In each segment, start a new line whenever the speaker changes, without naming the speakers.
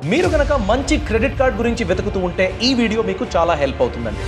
మీరు గనక మంచి క్రెడిట్ కార్డ్ గురించి వెతుకుతూ ఉంటే ఈ వీడియో మీకు చాలా హెల్ప్ అవుతుందండి.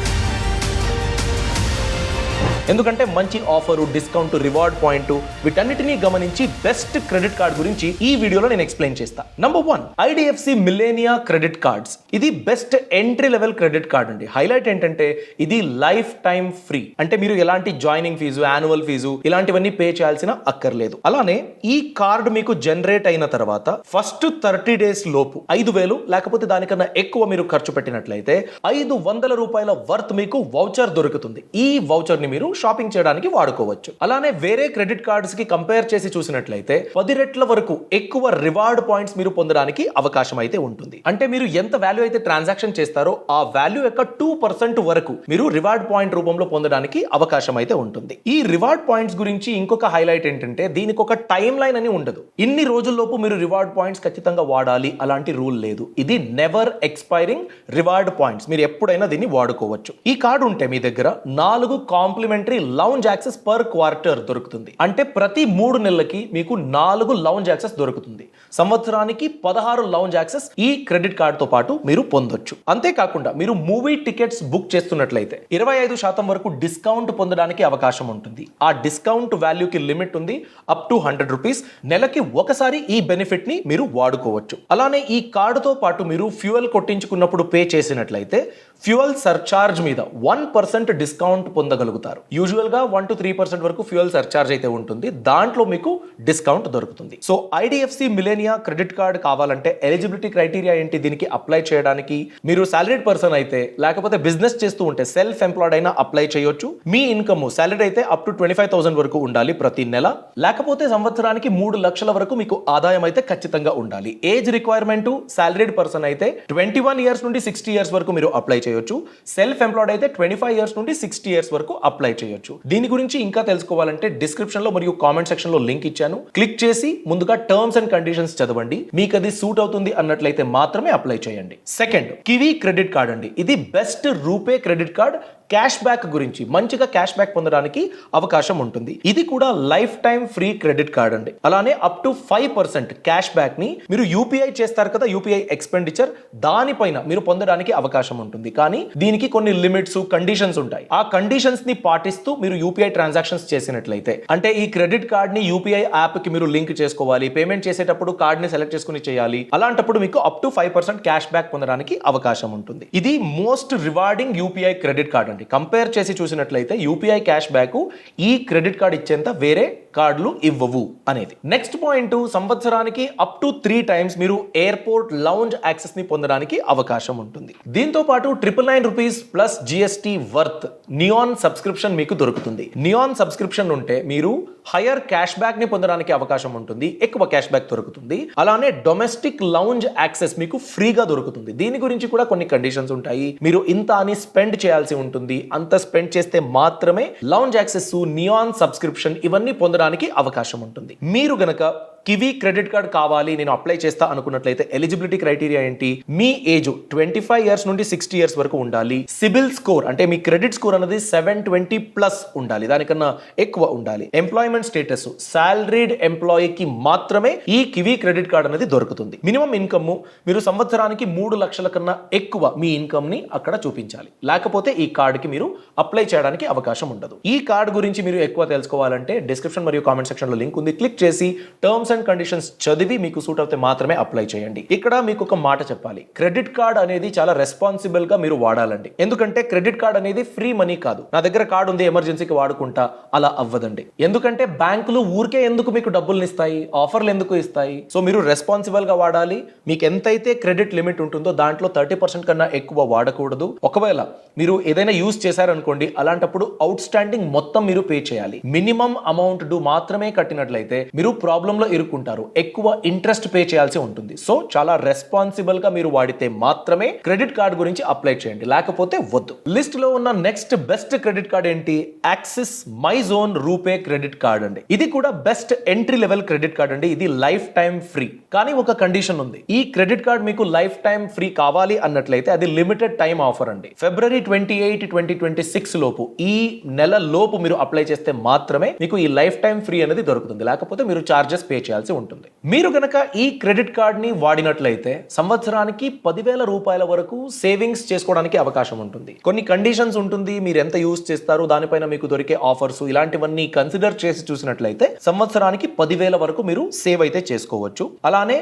ఎందుకంటే మంచి ఆఫరు, డిస్కౌంట్, రివార్డ్ పాయింట్ వీటన్నిటిని గమనించి బెస్ట్ క్రెడిట్ కార్డ్ గురించి ఈ వీడియోలో నేను ఎక్స్ప్లెయిన్ చేస్తా. Number 1, IDFC Millennia credit cards. ఇది best entry level credit card అండి. హైలైట్ ఏంటంటే ఇది లైఫ్ టైం ఫ్రీ. అంటే మీరు ఎలాంటి జాయినింగ్ ఫీజు, యాన్యువల్ ఫీజు ఇలాంటివన్నీ పే చేయాల్సిన అక్కర్లేదు. అలానే ఈ కార్డ్ మీకు జనరేట్ అయిన తర్వాత ఫస్ట్ 30 డేస్ లోపు 5,000 లేకపోతే దానికన్నా ఎక్కువ మీరు ఖర్చు పెట్టినట్లయితే 500 రూపాయల వర్త్ మీకు వౌచర్ దొరుకుతుంది. ఈ వౌచర్ ని మీరు షాపింగ్ చేయడానికి వాడుకోవచ్చు. అలానే వేరే క్రెడిట్ కార్డ్స్ కి కంపేర్ చేసి చూసినట్లయితే 10 రెట్ల వరకు ఎక్కువ రివార్డ్ పాయింట్స్ మీరు పొందడానికి అవకాశం అయితే ఉంటుంది. అంటే మీరు ఎంత వాల్యూ అయితే ట్రాన్సాక్షన్ చేస్తారో ఆ వాల్యూ యొక్క 2% వరకు మీరు రివార్డ్ పాయింట్ రూపంలో పొందడానికి అవకాశం అయితే ఉంటుంది. ఈ రివార్డ్ పాయింట్స్ గురించి ఇంకొక హైలైట్ ఏంటంటే దీనికి ఒక టైం లైన్ అని ఉండదు. ఇన్ని రోజుల్లోపు మీరు రివార్డ్ పాయింట్స్ ఖచ్చితంగా వాడాలి అలాంటి రూల్ లేదు. ఇది నెవర్ ఎక్స్పైరింగ్ రివార్డ్ పాయింట్స్. మీరు ఎప్పుడైనా దీన్ని వాడుకోవచ్చు. ఈ కార్డు ఉంటే మీ దగ్గర 4 complimentary lounge access per quarter దొరుకుతుంది. అంటే ప్రతి 3 నెలలకి మీకు 4 లౌంజ్ యాక్సెస్ దొరుకుతుంది. సంవత్సరానికి 16 లౌంజ్ యాక్సెస్ ఈ క్రెడిట్ కార్డ్ తో పాటు మీరు పొందొచ్చు. అంతేకాకుండా మీరు మూవీ టికెట్స్ బుక్ చేస్తున్నట్లయితే 25% వరకు డిస్కౌంట్ పొందడానికి అవకాశం ఉంటుంది. ఆ డిస్కౌంట్ వాల్యూకి లిమిట్ ఉంది, అప్ టు 100 రూపీస్. నెలకి ఒకసారి ఈ బెనిఫిట్ ని మీరు వాడుకోవచ్చు. అలానే ఈ కార్డుతో పాటు మీరు ఫ్యూయల్ కొట్టించుకున్నప్పుడు పే చేసినట్లయితే ఫ్యూయల్ సర్చార్జ్ మీద 1% డిస్కౌంట్ పొందగలుగుతారు. యూజువల్ గా 1 to 3% వరకు ఫ్యూయల్ సర్చార్జ్ అయితే ఉంటుంది. దాంట్లో మీకు డిస్కౌంట్ దొరుకుతుంది. So IDFC Millennia credit card కావాలంటే ఎలిజిబిలిటీ క్రైటీరియా ఏంటి? దీనికి అప్లై చేయడానికి మీరు సాలరీడ్ పర్సన్ అయితే లేకపోతే బిజినెస్ చేస్తూ ఉంటే సెల్ఫ్ ఎంప్లాయిడ్ అయినా అప్లై చేయొచ్చు. మీ ఇన్కమ్ సాలరీ అయితే అప్ టు 25,000 వరకు ఉండాలి ప్రతి నెల. లేకపోతే సంవత్సరానికి 3 లక్షల వరకు మీకు ఆదాయం అయితే ఖచ్చితంగా ఉండాలి. ఏజ్ రిక్వైర్మెంట్ సాలరీడ్ పర్సన్ అయితే 21 ఇయర్స్ నుండి 60 ఇయర్స్ వరకు మీరు అప్లై చేయొచ్చు. సెల్ఫ్ ఎంప్లాయిడ్ అయితే 25 ఇయర్స్ నుండి 60 ఇయర్స్ వరకు అప్లై చేయొచ్చు. దీని గురించి ఇంకా తెలుసుకోవాలంటే డిస్క్రిప్షన్ లో మరియు కామెంట్ సెక్షన్ లో లింక్ ఇచ్చాను. క్లిక్ చేసి ముందుగా టర్మ్స్ అండ్ కండిషన్స్ చదవండి. మీకు అది సూట్ అవుతుంది అన్నట్లయితే మాత్రమే అప్లై చేయండి. సెకండ్, కివీ క్రెడిట్ కార్డ్ అండి. ఇది best RuPay credit card. Cash back గురించి మంచిగా క్యాష్ బ్యాక్ పొందడానికి అవకాశం ఉంటుంది. ఇది కూడా life time free credit card అండి. అలానే అప్ టు 5% క్యాష్ బ్యాక్ ని మీరు యూపీఐ చేస్తారు కదా, యూపీఐ ఎక్స్పెండిచర్ దానిపైన మీరు పొందడానికి అవకాశం ఉంటుంది. కానీ దీనికి కొన్ని లిమిట్స్, కండిషన్స్ ఉంటాయి. ఆ కండిషన్స్ ని పాటిస్తూ మీరు యూపీఐ ట్రాన్సాక్షన్స్ చేసినట్లయితే, అంటే ఈ క్రెడిట్ కార్డ్ ని యూపీఐ యాప్ కి మీరు లింక్ చేసుకోవాలి. పేమెంట్ చేసేటప్పుడు కార్డ్ ని సెలెక్ట్ చేసుకుని చేయాలి. అలాంటప్పుడు మీకు అప్ టు 5% క్యాష్ బ్యాక్ పొందడానికి అవకాశం ఉంటుంది. ఇది most rewarding UPI credit card అండి. కంపేర్ చేసి చూసినట్లయితే యూపీఐ క్యాష్ బ్యాక్ ఈ క్రెడిట్ కార్డ్ ఇచ్చేంత వేరే కార్డులు ఇవ్వవు అనేది. నెక్స్ట్ పాయింట్, సంవత్సరానికి అప్ టు 3 టైమ్స్ మీరు ఎయిర్పోర్ట్ లౌంజ్ యాక్సెస్ ని పొందడానికి అవకాశం ఉంటుంది. దీంతో పాటు 999 rupees plus GST worth neon subscription మీకు దొరుకుతుంది. నియాన్ సబ్స్క్రిప్షన్ ఉంటే మీరు హైయర్ క్యాష్ బ్యాక్ ని పొందడానికి అవకాశం ఉంటుంది. ఎక్కువ క్యాష్ బ్యాక్ దొరుకుతుంది. అలానే డొమెస్టిక్ లౌంజ్ యాక్సెస్ మీకు ఫ్రీగా దొరుకుతుంది. దీని గురించి కూడా కొన్ని కండిషన్స్ ఉంటాయి. మీరు ఇంత అని స్పెండ్ చేయాల్సి ఉంటుంది. అంత స్పెండ్ చేస్తే మాత్రమే లౌంజ్ యాక్సెస్, నియాన్ సబ్స్క్రిప్షన్ ఇవన్నీ పొందడానికి అవకాశం ఉంటుంది. మీరు గనక కివీ క్రెడిట్ కార్డ్ కావాలి, నేను అప్లై చేస్తా అనుకున్నట్లయితే ఎలిజిబిలిటీ క్రైటీరియా ఏంటి? మీ ఏజ్ 25 ఇయర్స్ నుండి 60 ఇయర్స్ వరకు ఉండాలి. సిబిల్ స్కోర్ అంటే మీ క్రెడిట్ స్కోర్ అనేది 720 ప్లస్ ఉండాలి, దానికన్నా ఎక్కువ ఉండాలి. ఎంప్లాయ్మెంట్ స్టేటస్ సాలరీడ్ ఎంప్లాయీకి మాత్రమే ఈ కివీ క్రెడిట్ కార్డ్ అనేది దొరుకుతుంది. మినిమం ఇన్కమ్ మీరు సంవత్సరానికి 3 లక్షల కన్నా ఎక్కువ మీ ఇన్కమ్ ని అక్కడ చూపించాలి. లేకపోతే ఈ కార్డ్ కి మీరు అప్లై చేయడానికి అవకాశం ఉండదు. ఈ కార్డ్ గురించి మీరు ఎక్కువ తెలుసుకోవాలంటే డిస్క్రిప్షన్ మరియు కామెంట్ సెక్షన్ లో లింక్ ఉంది. క్లిక్ చేసి టర్మ్స్ అండ్ కండిషన్స్ చదివి మీకు సూట్ అవుతే మాత్రమే అప్లై చేయండి. ఇక్కడ మీకు ఒక మాట చెప్పాలి, క్రెడిట్ కార్డ్ అనేది చాలా రెస్పాన్సిబుల్ గా మీరు వాడాలండి. ఎందుకంటే క్రెడిట్ కార్డ్ అనేది ఫ్రీ మనీ కాదు. నా దగ్గర కార్డ్ ఉంది ఎమర్జెన్సీకి వాడుకుంటా అలా అవ్వదండి. ఎందుకంటే బ్యాంకులు ఊరికే ఎందుకు మీకు డబ్బులు ఇస్తాయి, ఆఫర్లు ఎందుకు ఇస్తాయి? సో మీరు రెస్పాన్సిబుల్ గా వాడాలి. మీకు ఎంతైతే క్రెడిట్ లిమిట్ ఉంటుందో దాంట్లో 30% కన్నా ఎక్కువ వాడకూడదు. ఒకవేళ మీరు ఏదైనా యూజ్ చేశారనుకోండి, అలాంటప్పుడు అవుట్ స్టాండింగ్ మొత్తం మీరు పే చేయాలి. మినిమం అమౌంట్ డ్యూ మాత్రమే కట్టినట్లయితే మీరు ప్రాబ్లం లో ఇరుక్కుంటారు. ఎక్కువ ఇంట్రెస్ట్ పే చేయాల్సి ఉంటుంది. సో చాలా రెస్పాన్సిబుల్ గా మీరు వాడితే మాత్రమే క్రెడిట్ కార్డ్ గురించి అప్లై చేయండి, లేకపోతే వద్దు. లిస్ట్ లో ఉన్న నెక్స్ట్ బెస్ట్ క్రెడిట్ కార్డ్ ఏంటి? Axis my zone RuPay credit card అండి. ఇది కూడా best entry level credit card అండి. ఇది లైఫ్ టైం ఫ్రీ. కానీ ఒక కండిషన్ ఉంది. ఈ క్రెడిట్ కార్డ్ మీకు లైఫ్ టైం ఫ్రీ కావాలి అన్నట్లయితే అది లిమిటెడ్ టైం ఆఫర్ అండి. ఫిబ్రవరి 28, 2026 లోపు, ఈ నెల లోపు మీరు అప్లై చేస్తే మాత్రమే మీకు ఈ లైఫ్ టైం ఫ్రీ అనేది దొరుకుతుంది. లేకపోతే మీరు చార్జెస్ పే చేయాలి. చేయాల్సి ఉంటుంది. మీరు గనక ఈ క్రెడిట్ కార్డ్ని వాడినట్లయితే సంవత్సరానికి 10,000 రూపాయల వరకు సేవింగ్స్ చేసుకోవడానికి అవకాశం ఉంటుంది. కొన్ని కండిషన్స్ ఉంటుంది, మీరు ఎంత యూజ్ చేస్తారు, దానిపైన మీకు దొరికే ఆఫర్స్ ఇలాంటివన్నీ కన్సిడర్ చేసి చూసినట్లయితే సంవత్సరానికి 10,000 వరకు మీరు సేవ్ అయితే చేసుకోవచ్చు. అలానే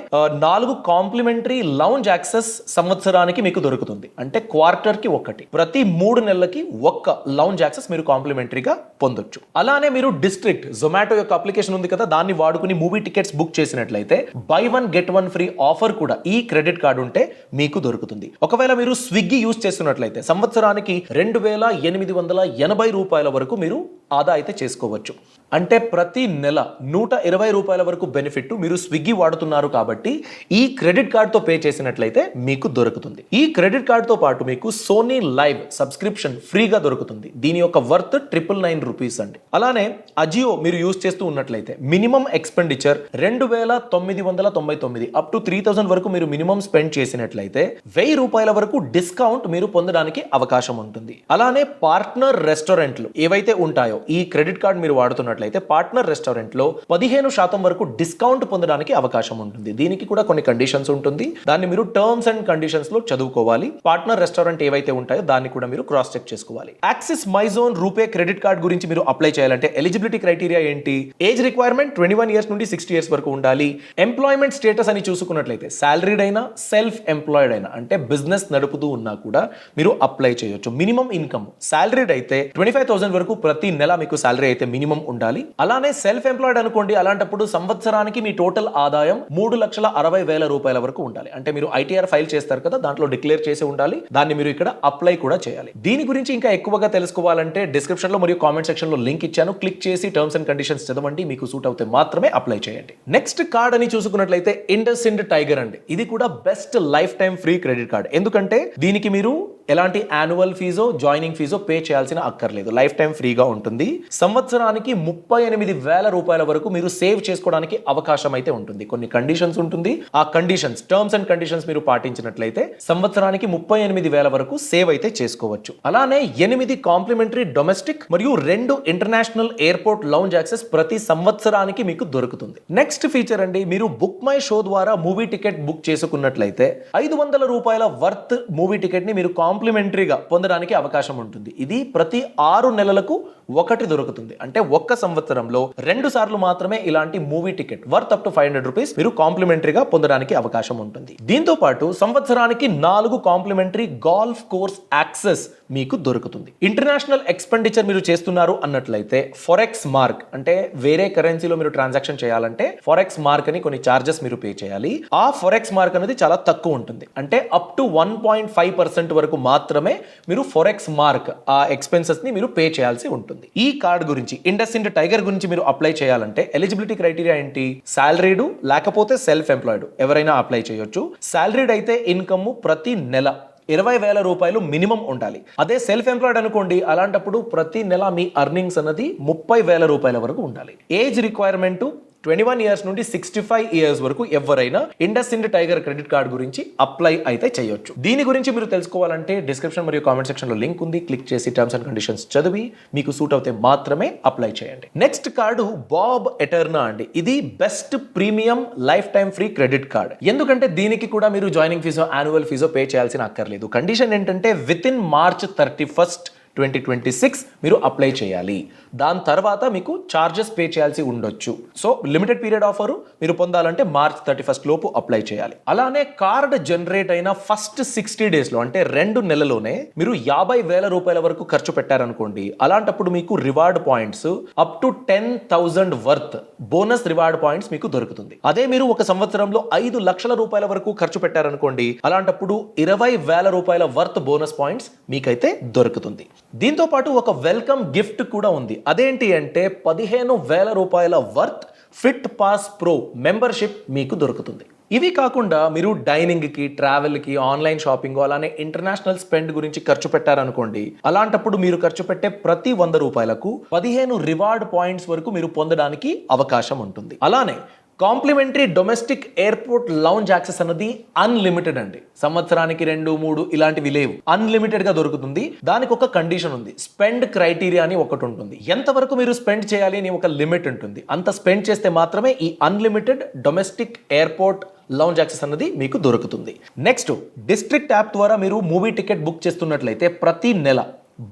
4 కాంప్లిమెంటరీ లౌంజ్ యాక్సెస్ సంవత్సరానికి మీకు దొరుకుతుంది. అంటే క్వార్టర్ కి ఒకటి, ప్రతి 3 నెలలకి ఒక్క లౌంజ్ యాక్సెస్ మీరు కాంప్లిమెంటరీగా పొందొచ్చు. అలానే మీరు డిస్ట్రిక్ట్ జొమాటో యొక్క అప్లికేషన్ ఉంది కదా, దాన్ని వాడుకుని మూవీ టికెట్స్ బుక్ చేసినట్లయితే బై 1 గెట్ 1 ఫ్రీ ఆఫర్ కూడా ఈ క్రెడిట్ కార్డు ఉంటే మీకు దొరుకుతుంది. ఒకవేళ మీరు స్విగ్గీ యూజ్ చేస్తున్నట్లయితే సంవత్సరానికి 2,880 రూపాయల వరకు మీరు ఆదా అయితే చేసుకోవచ్చు. అంటే ప్రతి నెల 120 రూపాయల వరకు బెనిఫిట్ మీరు స్విగ్గీ వాడుతున్నారు కాబట్టి ఈ క్రెడిట్ కార్డ్తో పే చేసినట్లయితే మీకు దొరుకుతుంది. ఈ క్రెడిట్ కార్డ్తో పాటు మీకు సోనీ లైవ్ సబ్స్క్రిప్షన్ ఫ్రీగా దొరుకుతుంది. దీని యొక్క వర్త్ 999 రూపీస్ అండి. అలానే అజియో మీరు యూజ్ చేస్తూ ఉన్నట్లయితే మినిమం ఎక్స్పెండిచర్ 2,999 అప్ టు 3,000 వరకు మీరు మినిమం స్పెండ్ చేసినట్లయితే 1,000 రూపాయల వరకు డిస్కౌంట్ మీరు పొందడానికి అవకాశం ఉంటుంది. అలానే పార్ట్నర్ రెస్టారెంట్లు ఏవైతే ఉంటాయో ఈ క్రెడిట్ కార్డ్ మీరు వాడుతున్నట్లయితే పార్ట్నర్ రెస్టారెంట్ లో 15% వరకు డిస్కౌంట్ పొందడానికి అవకాశం ఉంటుంది. దీనికి కూడా కొన్ని కండిషన్స్ ఉంటుంది, దాన్ని మీరు టర్మ్స్ అండ్ కండిషన్స్ లో చదువుకోవాలి. పార్ట్నర్ రెస్టారెంట్ ఏవైతే ఉంటాయో దాన్ని కూడా మీరు క్రాస్ చెక్ చేసుకోవాలి. Axis MyZone RuPay credit card గురించి మీరు అప్లై చేయాలంటే ఎలిజిబిలిటీ క్రైటీరియా ఏంటి? ఏజ్ రిక్వైర్మెంట్ 21 ఇయర్స్ నుండి 60 ఇయర్స్ వరకు ఉండాలి. ఎంప్లాయ్మెంట్ స్టేటస్ అని చూసుకున్నట్లయితే సాలరీడ్ అయినా సెల్ఫ్ ఎంప్లాయిడ్ అయినా అంటే బిజినెస్ నడుపుతూ ఉన్నా కూడా మీరు అప్లై చేయొచ్చు. మినిమం ఇన్కమ్ సాలరీడ్ అయితే 25,000 వరకు ప్రతి నెల మీకు సాలరీ అయితే మినిమం ఉండాలి. అలానే సెల్ఫ్ ఎంప్లాయిడ్ అనుకోండి, అలాంటప్పుడు సంవత్సరానికి మీ టోటల్ ఆదాయం 3,60,000 రూపాయల వరకు ఉండాలి. అంటే మీరు ఐటీఆర్ ఫైల్ చేస్తారు కదా, దాంట్లో డిక్లేర్ చేసి ఉండాలి. దాన్ని మీరు ఇక్కడ అప్లై కూడా చేయాలి. దీని గురించి ఇంకా ఎక్కువగా తెలుసుకోవాలంటే డిస్క్రిప్షన్ లో మరియు కామెంట్ సెక్షన్ లో లింక్ ఇచ్చాను, క్లిక్ చేసి టర్మ్స్ అండ్ కండిషన్స్ చదవండి. మీకు సూట్ అవుతే మాత్రమే అప్లై చేయండి. నెక్స్ట్ కార్డ్ అని చూసుకున్నట్లయితే ఇండస్ ఇండ్ టైగర్ అండి. ఇది కూడా best life time free credit card. ఎందుకంటే దీనికి మీరు ఎలాంటి annual physio joining physio pay చేయాల్సిన అక్కర్లేదు. లైఫ్ టైం ఫ్రీగా ఉంటుంది. సంవత్సరానికి 38,000 రూపాయల వరకు మీరు సేవ్ చేసుకోవడానికి అవకాశం అయితే ఉంటుంది. కొన్ని కండిషన్స్ ఉంటుంది, ఆ కండిషన్స్ టర్మ్స్ అండ్ కండిషన్స్ మీరు పాటించినట్లయితే సంవత్సరానికి 38,000 వరకు సేవ్ అయితే చేసుకోవచ్చు. అలానే 8 కాంప్లిమెంటరీ డొమెస్టిక్ మరియు 2 ఇంటర్నేషనల్ ఎయిర్పోర్ట్ లౌంజ్ యాక్సెస్ ప్రతి సంవత్సరానికి మీకు దొరుకుతుంది. నెక్స్ట్ ఫీచర్ అండి, మీరు బుక్ మై షో ద్వారా మూవీ టికెట్ బుక్ చేసుకున్నట్లయితే 500 రూపాయల వర్త్ మూవీ టికెట్ ని మీరు కాంప్లిమెంటరీగా పొందడానికి అవకాశం ఉంటుంది. ఇది ప్రతి 6 నెలలకు ఒకటి దొరుకుతుంది. అంటే ఒక్క సంవత్సరంలో 2 సార్లు మాత్రమే ఇలాంటి movie ticket worth up to 500 rupees మీరు కాంప్లిమెంటరీగా పొందడానికి అవకాశం ఉంటుంది. దీంతో పాటు సంవత్సరానికి 4 కాంప్లిమెంటరీ గోల్ఫ్ కోర్స్ యాక్సెస్ మీకు దొరుకుతుంది. ఇంటర్నేషనల్ ఎక్స్పెండిచర్ మీరు చేస్తున్నారు అన్నట్లయితే ఫారెక్స్ మార్క్ అంటే వేరే కరెన్సీలో మీరు ట్రాన్సాక్షన్ చేయాలంటే ఫారెక్స్ మార్క్ అని కొన్ని చార్జెస్ మీరు పే చేయాలి. ఆ ఫారెక్స్ మార్క్ అనేది చాలా తక్కువ ఉంటుంది. అంటే అప్ టు 1.5% వరకు మాత్రమే మీరు ఫారెక్స్ మార్క్ ఆ ఎక్స్పెన్సెస్ ని మీరు పే చేయాల్సి ఉంటుంది. ఈ కార్డ్ గురించి ఇండస్ ఇండ్ టైగర్ గురించి మీరు అప్లై చేయాలంటే ఎలిజిబిలిటీ క్రైటీరియా ఏంటి? సాలరీడ్ లేకపోతే సెల్ఫ్ ఎంప్లాయిడ్ ఎవరైనా అప్లై చేయొచ్చు. సాలరీడ్ అయితే ఇన్కమ్ ప్రతి నెల 20,000 రూపాయలు మినిమం ఉండాలి. అదే సెల్ఫ్ ఎంప్లాయిడ్ అనుకోండి, అలాంటప్పుడు ప్రతి నెల మీ అర్నింగ్స్ అన్నది 30,000 రూపాయల వరకు ఉండాలి. ఏజ్ రిక్వైర్మెంట్ 21 ఇయర్స్ నుండి 65 ఇయర్స్ వరకు ఎవరైనా ఇండస్ ఇండ్ టైగర్ క్రెడిట్ కార్డ్ గురించి అప్లై అయితే చేయొచ్చు. దీని గురించి మీరు తెలుసుకోవాలంటే డిస్క్రిప్షన్ మరియు కామెంట్ సెక్షన్ లో లింక్ ఉంది, క్లిక్ చేసి టర్మ్స్ అండ్ కండిషన్స్ చదివి మీకు సూట్ అవుతే మాత్రమే అప్లై చేయండి. నెక్స్ట్ కార్డు బాబ్ ఎటర్నా అండి. ఇది best premium life time free credit card. ఎందుకంటే దీనికి కూడా మీరు joining physio annual physio pay చేయాల్సిన అక్కర్లేదు. కండిషన్ ఏంటంటే విత్ ఇన్ మార్చ్ 31st 2026 మీరు అప్లై చేయాలి. దాని తర్వాత మీకు చార్జెస్ పే చేయాల్సి ఉండొచ్చు. సో లిమిటెడ్ పీరియడ్ ఆఫర్ మీరు పొందాలంటే మార్చ్ 31st లోపు అప్లై చేయాలి. అలానే కార్డ్ జనరేట్ అయిన ఫస్ట్ 60 డేస్ లో అంటే 2 నెలలోనే మీరు 50,000 రూపాయల వరకు ఖర్చు పెట్టారనుకోండి, అలాంటప్పుడు మీకు reward points up to 10,000 worth bonus reward points మీకు దొరుకుతుంది. అదే మీరు ఒక సంవత్సరంలో 5 లక్షల రూపాయల వరకు ఖర్చు పెట్టారనుకోండి, అలాంటప్పుడు 20,000 రూపాయల వర్త్ బోనస్ పాయింట్స్ మీకైతే దొరుకుతుంది. దీంతో పాటు ఒక వెల్కమ్ గిఫ్ట్ కూడా ఉంది. అదేంటి అంటే 15,000 రూపాయల worth fit pass pro membership మీకు దొరుకుతుంది. ఇవి కాకుండా మీరు డైనింగ్కి, ట్రావెల్కి, ఆన్లైన్ షాపింగ్ అలానే ఇంటర్నేషనల్ స్పెండ్ గురించి ఖర్చు పెట్టారనుకోండి, అలాంటప్పుడు మీరు ఖర్చు పెట్టే ప్రతి 100 రూపాయలకు 15 రివార్డ్ పాయింట్స్ వరకు మీరు పొందడానికి అవకాశం ఉంటుంది. అలానే complimentary domestic airport lounge access అన్నది అన్లిమిటెడ్ అండి. సంవత్సరానికి 2-3 ఇలాంటివి లేవు, అన్లిమిటెడ్ గా దొరుకుతుంది. దానికి ఒక కండిషన్ ఉంది, స్పెండ్ క్రైటీరియా అని ఒకటి ఉంటుంది. ఎంతవరకు మీరు స్పెండ్ చేయాలి అని ఒక లిమిట్ ఉంటుంది. అంత స్పెండ్ చేస్తే మాత్రమే ఈ unlimited domestic airport lounge access అన్నది మీకు దొరుకుతుంది. నెక్స్ట్, డిస్ట్రిక్ట్ యాప్ ద్వారా మీరు మూవీ టికెట్ బుక్ చేస్తున్నట్లయితే ప్రతి నెల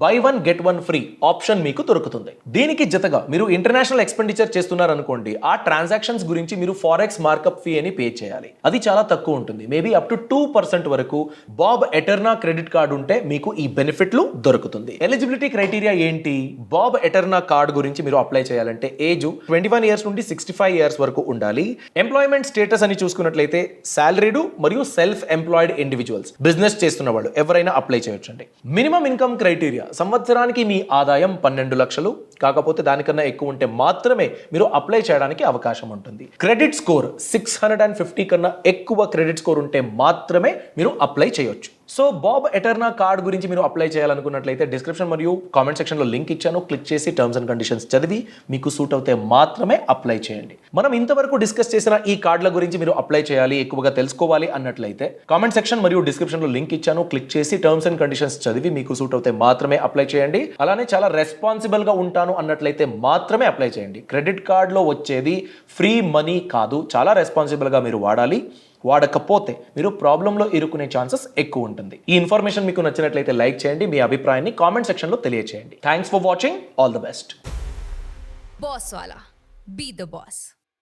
బై 1 గెట్ 1 ఫ్రీ ఆప్షన్ మీకు దొరుకుతుంది. దీనికి జతగా మీరు ఇంటర్నేషనల్ ఎక్స్పెండిచర్ చేస్తున్నారు అనుకోండి, ఆ ట్రాన్సాక్షన్స్ గురించి మీరు ఫారెక్స్ మార్కప్ ఫీ అని పే చేయాలి. అది చాలా తక్కువ ఉంటుంది, మేబీ అప్ టు 2% వరకు. బాబ్ ఎటర్నా క్రెడిట్ కార్డు ఉంటే మీకు ఈ బెనిఫిట్లు దొరుకుతుంది. ఎలిజిబిలిటీ క్రైటీరియా ఏంటి? బాబ్ ఎటర్నా కార్డు గురించి మీరు అప్లై చేయాలంటే ఏజ్ 21 ఇయర్స్ నుండి 65 ఇయర్స్ వరకు ఉండాలి. ఎంప్లాయ్మెంట్ స్టేటస్ అని చూసుకున్నట్లయితే సాలరీడ్ మరియు సెల్ఫ్ ఎంప్లాయిడ్ ఇండివిజువల్స్, బిజినెస్ చేస్తున్న వాళ్ళు ఎవరైనా అప్లై చేయొచ్చండి. మినిమం ఇన్కమ్ క్రైటీరియా, సంవత్సరానికి మీ ఆదాయం 12 లక్షలు కాకపోతే దానికన్నా ఎక్కువ ఉంటే మాత్రమే మీరు అప్లై చేయడానికి అవకాశం ఉంటుంది. క్రెడిట్ స్కోర్ 650 కన్నా ఎక్కువ క్రెడిట్ స్కోర్ ఉంటే మాత్రమే మీరు అప్లై చేయొచ్చు. సో బాబ్ ఎటర్నా కార్డ్ గురించి మీరు అప్లై చేయాలనుకున్నట్లయితే డిస్క్రిప్షన్ మరియు కామెంట్ సెక్షన్లో లింక్ ఇచ్చాను, క్లిక్ చేసి టర్మ్స్ అండ్ కండిషన్స్ చదివి మీకు సూట్ అవుతే మాత్రమే అప్లై చేయండి. మనం ఇంతవరకు డిస్కస్ చేసిన ఈ కార్డుల గురించి మీరు అప్లై చేయాలి, ఎక్కువగా తెలుసుకోవాలి అన్నట్లయితే కామెంట్ సెక్షన్ మరియు డిస్క్రిప్షన్లో లింక్ ఇచ్చాను, క్లిక్ చేసి టర్మ్స్ అండ్ కండిషన్స్ చదివి మీకు సూట్ అవుతే మాత్రమే అప్లై చేయండి. అలానే చాలా రెస్పాన్సిబుల్ గా ఉంటాను అన్నట్లయితే మాత్రమే అప్లై చేయండి. క్రెడిట్ కార్డులో వచ్చేది ఫ్రీ మనీ కాదు, చాలా రెస్పాన్సిబుల్ గా మీరు వాడాలి. వాడకపోతే మీరు ప్రాబ్లంలో ఇరుక్కునే ఛాన్సెస్ ఎక్కువ ఉంటుంది. ఈ ఇన్ఫర్మేషన్ మీకు నచ్చినట్లయితే లైక్ చేయండి, మీ అభిప్రాయాన్ని కామెంట్ సెక్షన్లో తెలియచేయండి. Thanks for watching, all the best.
Boss Wala. Be the boss.